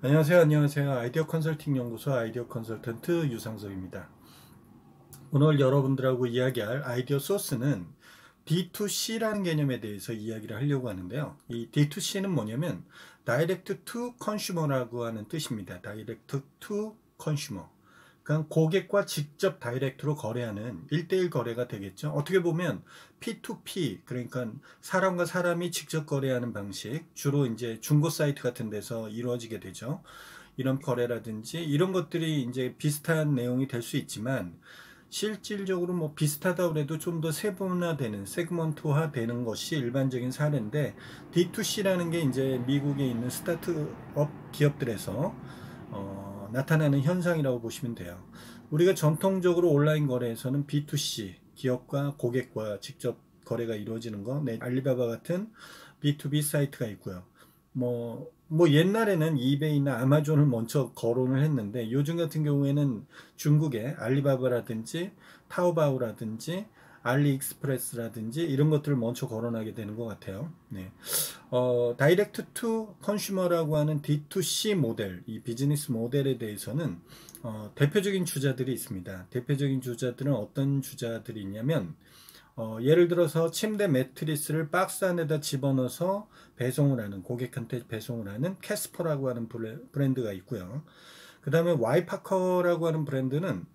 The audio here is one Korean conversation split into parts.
안녕하세요. 아이디어 컨설팅 연구소 아이디어 컨설턴트 유상석입니다. 오늘 여러분들하고 이야기할 아이디어 소스는 D2C라는 개념에 대해서 이야기를 하려고 하는데요. 이 D2C는 뭐냐면 Direct to Consumer라고 하는 뜻입니다. Direct to Consumer. 그러니까 고객과 직접 다이렉트로 거래하는 1대1 거래가 되겠죠. 어떻게 보면 P2P, 그러니까 사람과 사람이 직접 거래하는 방식, 주로 이제 중고 사이트 같은 데서 이루어지게 되죠. 이런 거래라든지 이런 것들이 이제 비슷한 내용이 될 수 있지만 실질적으로 뭐 비슷하다 그래도 좀 더 세분화되는 세그먼트화 되는 것이 일반적인 사례인데 D2C라는 게 이제 미국에 있는 스타트업 기업들에서 나타나는 현상이라고 보시면 돼요. 우리가 전통적으로 온라인 거래에서는 B2C 기업과 고객과 직접 거래가 이루어지는 거, 알리바바 같은 B2B 사이트가 있고요. 뭐 옛날에는 이베이나 아마존을 먼저 거론을 했는데 요즘 같은 경우에는 중국의 알리바바라든지 타오바오라든지 알리익스프레스라든지 이런 것들을 먼저 거론하게 되는 것 같아요. 네. 다이렉트 투 컨슈머라고 하는 D2C 모델, 이 비즈니스 모델에 대해서는 대표적인 주자들이 있습니다. 대표적인 주자들은 어떤 주자들이 있냐면 예를 들어서 침대 매트리스를 박스 안에다 집어넣어서 배송을 하는 고객한테 배송을 하는 캐스퍼라고 하는 브랜드가 있고요. 그 다음에 와이파커라고 하는 브랜드는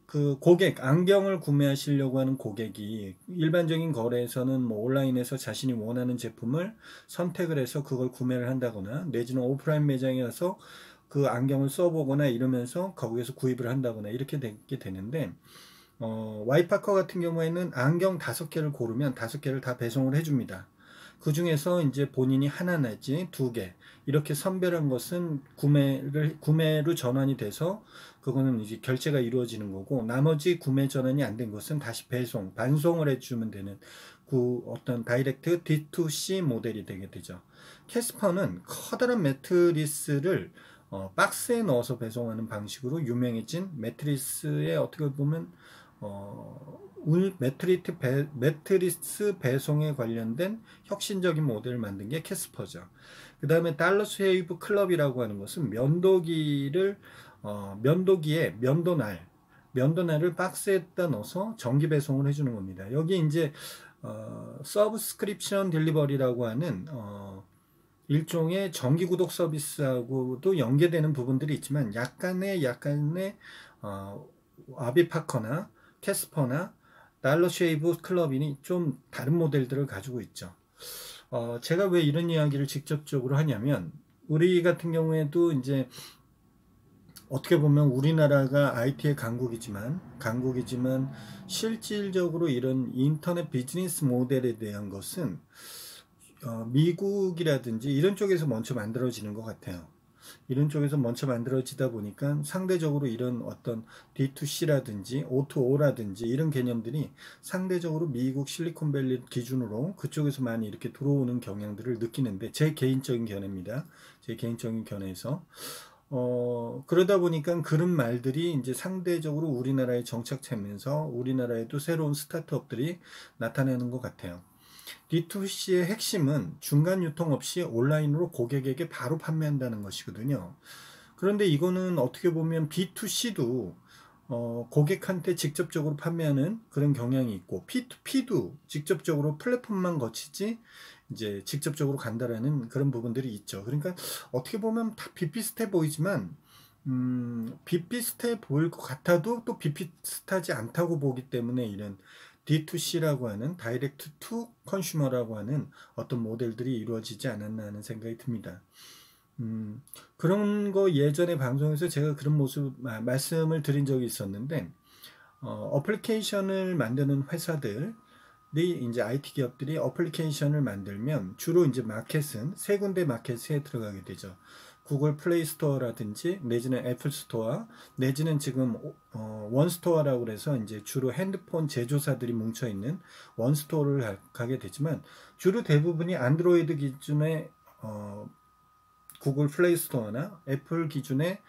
그 고객 안경을 구매하시려고 하는 고객이 일반적인 거래에서는 뭐 온라인에서 자신이 원하는 제품을 선택을 해서 그걸 구매를 한다거나 내지는 오프라인 매장에 가서 그 안경을 써보거나 이러면서 거기에서 구입을 한다거나 이렇게 되게 되는데 와이파커 같은 경우에는 안경 5개를 고르면 5개를 다 배송을 해줍니다. 그 중에서 이제 본인이 하나 내지 2개 이렇게 선별한 것은 구매로 전환이 돼서 그거는 이제 결제가 이루어지는 거고 나머지 구매 전환이 안 된 것은 다시 반송을 해주면 되는 그 어떤 다이렉트 D2C 모델이 되게 되죠. 캐스퍼는 커다란 매트리스를 박스에 넣어서 배송하는 방식으로 유명해진 매트리스의 어떻게 보면 매트리스 배송에 관련된 혁신적인 모델을 만든 게 캐스퍼죠. 그 다음에 달러 쉐이브 클럽이라고 하는 것은 면도기에 면도날을 박스에다 넣어서 정기 배송을 해주는 겁니다. 여기 이제 서브스크립션 딜리버리라고 하는 일종의 정기 구독 서비스하고도 연계되는 부분들이 있지만 약간의 아비파커나 캐스퍼나 달러 쉐이브 클럽이니 좀 다른 모델들을 가지고 있죠. 제가 왜 이런 이야기를 직접적으로 하냐면 우리 같은 경우에도 이제 어떻게 보면 우리나라가 IT의 강국이지만 실질적으로 이런 인터넷 비즈니스 모델에 대한 것은 미국이라든지 이런 쪽에서 먼저 만들어지는 것 같아요. 이런 쪽에서 먼저 만들어지다 보니까 상대적으로 이런 어떤 D2C라든지 O2O라든지 이런 개념들이 상대적으로 미국 실리콘밸리 기준으로 그쪽에서 많이 이렇게 들어오는 경향들을 느끼는데 제 개인적인 견해입니다. 제 개인적인 견해에서 그러다 보니까 그런 말들이 이제 상대적으로 우리나라에 정착하면서 우리나라에도 새로운 스타트업들이 나타나는 것 같아요. D2C의 핵심은 중간 유통 없이 온라인으로 고객에게 바로 판매한다는 것이거든요. 그런데 이거는 어떻게 보면 B2C도 고객한테 직접적으로 판매하는 그런 경향이 있고 P2P도 직접적으로 플랫폼만 거치지 이제 직접적으로 간다라는 그런 부분들이 있죠. 그러니까 어떻게 보면 다 비슷비슷해 보이지만 비슷비슷해 보일 것 같아도 또 비슷하지 않다고 보기 때문에 이런 D2C라고 하는 다이렉트 투 컨슈머라고 하는 어떤 모델들이 이루어지지 않았나 하는 생각이 듭니다. 그런 거 예전에 방송에서 제가 그런 말씀을 드린 적이 있었는데, 어플리케이션을 만드는 회사들이 이제 IT 기업들이 어플리케이션을 만들면 주로 이제 마켓은 세 군데 마켓에 들어가게 되죠. 구글 플레이 스토어라든지 내지는 애플 스토어 내지는 지금 원스토어라고 해서 이제 주로 핸드폰 제조사들이 뭉쳐 있는 원스토어를 가게 되지만 주로 대부분이 안드로이드 기준의 구글 플레이 스토어나 애플 기준의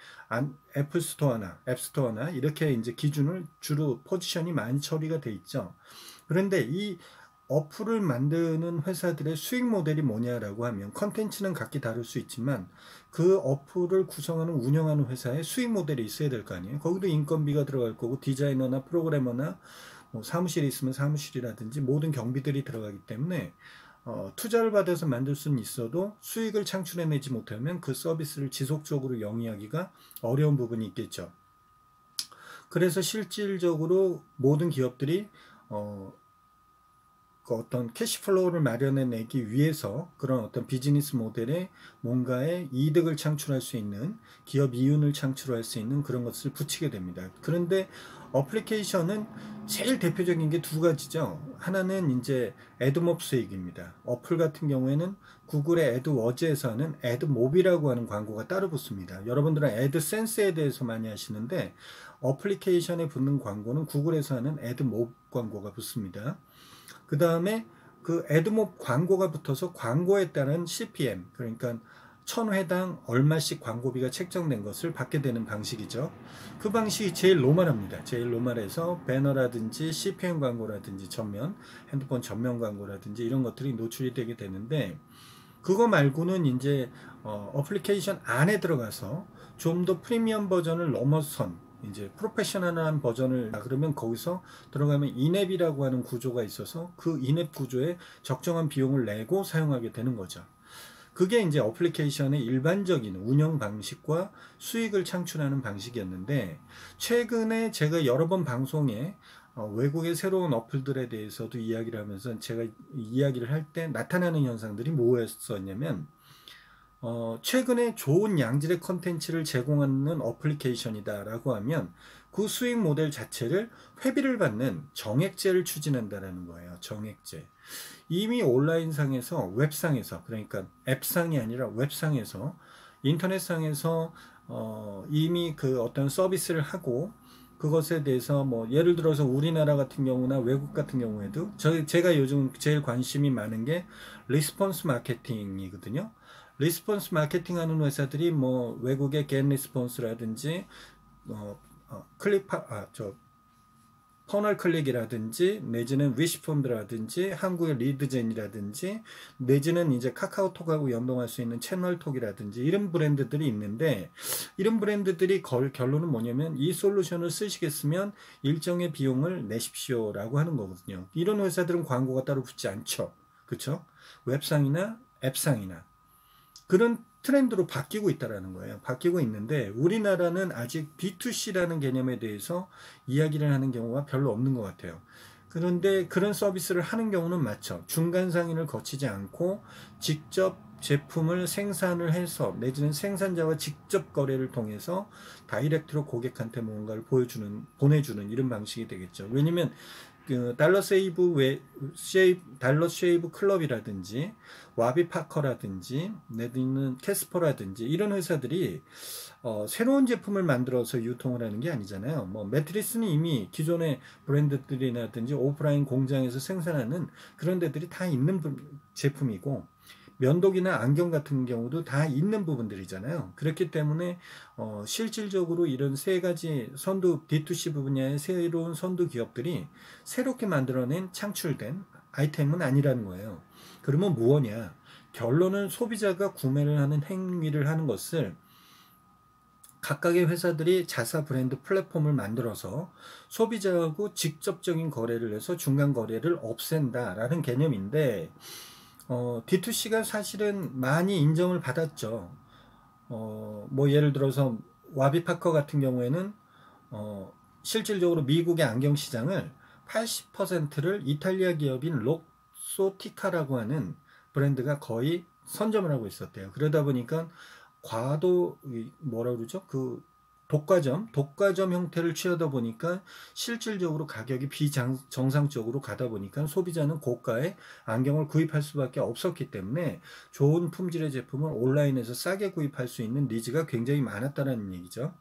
애플 스토어나 앱 스토어나 이렇게 이제 기준을 주로 포지션이 많이 처리가 돼 있죠. 그런데 이 어플을 만드는 회사들의 수익 모델이 뭐냐라고 하면 컨텐츠는 각기 다를 수 있지만 그 어플을 구성하는 운영하는 회사의 수익 모델이 있어야 될 거 아니에요. 거기도 인건비가 들어갈 거고 디자이너나 프로그래머나 뭐 사무실이 있으면 사무실이라든지 모든 경비들이 들어가기 때문에 투자를 받아서 만들 수는 있어도 수익을 창출해내지 못하면 그 서비스를 지속적으로 영위하기가 어려운 부분이 있겠죠. 그래서 실질적으로 모든 기업들이 그 어떤 캐시플로우를 마련해내기 위해서 그런 어떤 비즈니스 모델에 뭔가의 이득을 창출할 수 있는 기업 이윤을 창출할 수 있는 그런 것을 붙이게 됩니다. 그런데 어플리케이션은 제일 대표적인 게 두 가지죠. 하나는 이제 애드몹 수익입니다. 어플 같은 경우에는 구글의 애드워즈에서 하는 애드몹이라고 하는 광고가 따로 붙습니다. 여러분들은 애드센스에 대해서 많이 아시는데 어플리케이션에 붙는 광고는 구글에서 하는 애드몹 광고가 붙습니다. 그 다음에 그 애드몹 광고가 붙어서 광고에 따른 CPM, 그러니까 1000회당 얼마씩 광고비가 책정된 것을 받게 되는 방식이죠. 그 방식이 제일 노멀합니다. 제일 노멀해서 배너라든지 CPM 광고라든지 전면, 핸드폰 전면 광고라든지 이런 것들이 노출이 되게 되는데 그거 말고는 이제 어플리케이션 안에 들어가서 좀 더 프리미엄 버전을 넘어선 이제 프로페셔널한 버전을 그러면 거기서 들어가면 인앱이라고 하는 구조가 있어서 그 인앱 구조에 적정한 비용을 내고 사용하게 되는 거죠. 그게 이제 어플리케이션의 일반적인 운영 방식과 수익을 창출하는 방식이었는데 최근에 제가 여러 번 방송에 외국의 새로운 어플들에 대해서도 이야기를 하면서 제가 이야기를 할 때 나타나는 현상들이 뭐였었냐면 최근에 좋은 양질의 컨텐츠를 제공하는 어플리케이션이다 라고 하면 그 수익 모델 자체를 회비를 받는 정액제를 추진한다라는 거예요. 정액제. 이미 온라인상에서 웹상에서 그러니까 앱상이 아니라 웹상에서 인터넷상에서 이미 그 어떤 서비스를 하고 그것에 대해서 뭐 예를 들어서 우리나라 같은 경우나 외국 같은 경우에도 제가 요즘 제일 관심이 많은 게 리스폰스 마케팅이거든요. 리스폰스 마케팅 하는 회사들이 뭐 외국의 겟 리스폰스라든지 퍼널 클릭이라든지 내지는 위시폼드라든지 한국의 리드젠이라든지 내지는 이제 카카오톡하고 연동할 수 있는 채널톡이라든지 이런 브랜드들이 있는데 이런 브랜드들이 결론은 뭐냐면 이 솔루션을 쓰시겠으면 일정의 비용을 내십시오라고 하는 거거든요. 이런 회사들은 광고가 따로 붙지 않죠. 그렇죠? 웹상이나 앱상이나 그런 트렌드로 바뀌고 있다는 거예요. 바뀌고 있는데 우리나라는 아직 B2C라는 개념에 대해서 이야기를 하는 경우가 별로 없는 것 같아요. 그런데 그런 서비스를 하는 경우는 맞죠. 중간 상인을 거치지 않고 직접 제품을 생산을 해서 내지는 생산자와 직접 거래를 통해서 다이렉트로 고객한테 뭔가를 보내주는 이런 방식이 되겠죠. 왜냐면 그 달러 쉐이브 클럽이라든지 와비파커라든지 내지는 캐스퍼라든지 이런 회사들이 새로운 제품을 만들어서 유통을 하는 게 아니잖아요. 뭐 매트리스는 이미 기존의 브랜드들이라든지 오프라인 공장에서 생산하는 그런 데들이 다 있는 제품이고 면도기나 안경 같은 경우도 다 있는 부분들이잖아요. 그렇기 때문에 실질적으로 이런 세 가지 선두 D2C 분야의 새로운 선두 기업들이 새롭게 만들어낸 창출된 아이템은 아니라는 거예요. 그러면 무엇이냐? 결론은 소비자가 구매를 하는 행위를 하는 것을 각각의 회사들이 자사 브랜드 플랫폼을 만들어서 소비자하고 직접적인 거래를 해서 중간 거래를 없앤다라는 개념인데 D2C가 사실은 많이 인정을 받았죠. 뭐 예를 들어서 와비파커 같은 경우에는 실질적으로 미국의 안경 시장을 80%를 이탈리아 기업인 록소티카라고 하는 브랜드가 거의 선점을 하고 있었대요. 그러다 보니까 뭐라 그러죠? 그 독과점 형태를 취하다 보니까 실질적으로 가격이 비정상적으로 가다 보니까 소비자는 고가의 안경을 구입할 수밖에 없었기 때문에 좋은 품질의 제품을 온라인에서 싸게 구입할 수 있는 니즈가 굉장히 많았다는 얘기죠.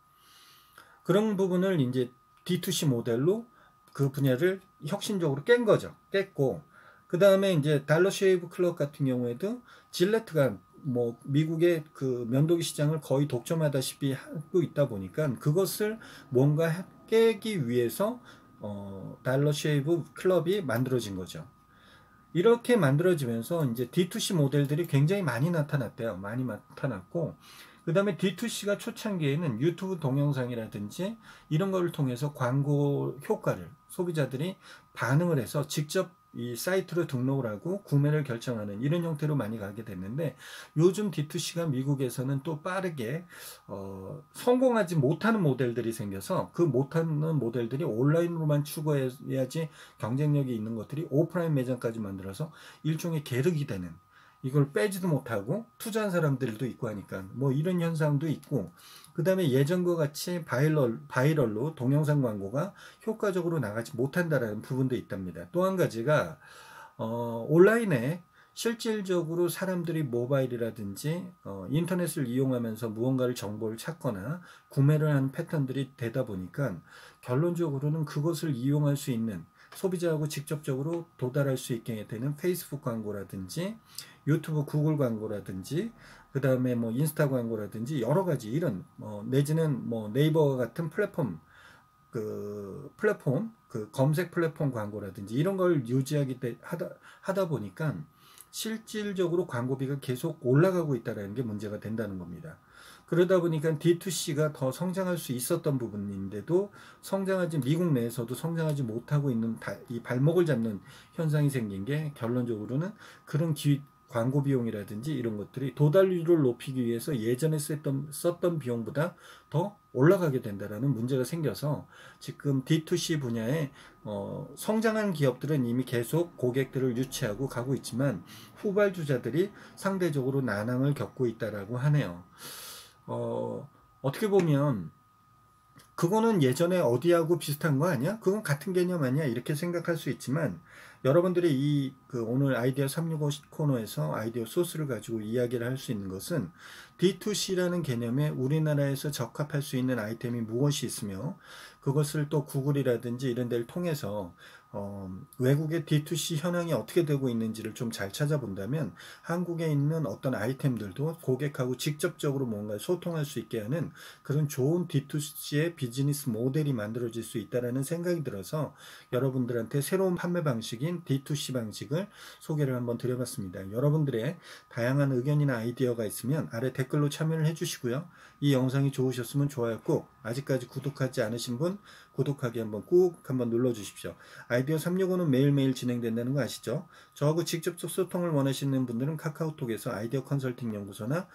그런 부분을 이제 D2C 모델로 그 분야를 혁신적으로 깬 거죠. 깼고 그 다음에 이제 달러 쉐이브 클럽 같은 경우에도 질레트가 뭐 미국의 그 면도기 시장을 거의 독점하다시피 하고 있다 보니까 그것을 뭔가 깨기 위해서 달러 쉐이브 클럽이 만들어진 거죠. 이렇게 만들어지면서 이제 D2C 모델들이 굉장히 많이 나타났대요. 많이 나타났고, 그 다음에 D2C가 초창기에는 유튜브 동영상이라든지 이런 거를 통해서 광고 효과를 소비자들이 반응을 해서 직접 이 사이트로 등록을 하고 구매를 결정하는 이런 형태로 많이 가게 됐는데, 요즘 D2C가 미국에서는 또 빠르게 성공하지 못하는 모델들이 생겨서 그 못하는 모델들이 온라인으로만 추구해야지 경쟁력이 있는 것들이 오프라인 매장까지 만들어서 일종의 계륵이 되는, 이걸 빼지도 못하고 투자한 사람들도 있고 하니까 뭐 이런 현상도 있고, 그 다음에 예전과 같이 바이럴로 동영상 광고가 효과적으로 나가지 못한다라는 부분도 있답니다. 또 한 가지가 온라인에 실질적으로 사람들이 모바일이라든지 인터넷을 이용하면서 무언가를 정보를 찾거나 구매를 하는 패턴들이 되다 보니까 결론적으로는 그것을 이용할 수 있는, 소비자하고 직접적으로 도달할 수 있게 되는 페이스북 광고라든지 유튜브 구글 광고라든지 그 다음에 뭐 인스타 광고라든지 여러 가지 이런 내지는 뭐 네이버 같은 플랫폼 그 검색 플랫폼 광고라든지 이런 걸 하다 보니까 실질적으로 광고비가 계속 올라가고 있다는 게 문제가 된다는 겁니다. 그러다 보니까 D2C가 더 성장할 수 있었던 부분인데도 미국 내에서도 성장하지 못하고 있는 이 발목을 잡는 현상이 생긴 게, 결론적으로는 그런 광고 비용이라든지 이런 것들이 도달률을 높이기 위해서 예전에 썼던 비용보다 더 올라가게 된다라는 문제가 생겨서 지금 D2C 분야에 성장한 기업들은 이미 계속 고객들을 유치하고 가고 있지만 후발주자들이 상대적으로 난항을 겪고 있다라고 하네요. 어떻게 보면 그거는 예전에 어디하고 비슷한 거 아니야? 그건 같은 개념 아니야? 이렇게 생각할 수 있지만, 여러분들이 오늘 아이디어 365 코너에서 아이디어 소스를 가지고 이야기를 할 수 있는 것은 D2C라는 개념에 우리나라에서 적합할 수 있는 아이템이 무엇이 있으며, 그것을 또 구글이라든지 이런 데를 통해서 외국의 D2C 현황이 어떻게 되고 있는지를 좀 잘 찾아본다면 한국에 있는 어떤 아이템들도 고객하고 직접적으로 뭔가 소통할 수 있게 하는 그런 좋은 D2C의 비즈니스 모델이 만들어질 수 있다는 생각이 들어서 여러분들한테 새로운 판매 방식인 D2C 방식을 소개를 한번 드려봤습니다. 여러분들의 다양한 의견이나 아이디어가 있으면 아래 댓글로 참여를 해주시고요. 이 영상이 좋으셨으면 좋아요 꾹, 아직까지 구독하지 않으신 분 구독하기 꾹 한번 눌러주십시오. 아이디어 365는 매일매일 진행된다는 거 아시죠? 저하고 직접적 소통을 원하시는 분들은 카카오톡에서 아이디어 컨설팅 연구소나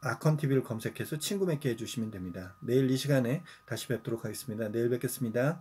아컨TV를 검색해서 친구 맺게 해주시면 됩니다. 내일 이 시간에 다시 뵙도록 하겠습니다. 내일 뵙겠습니다.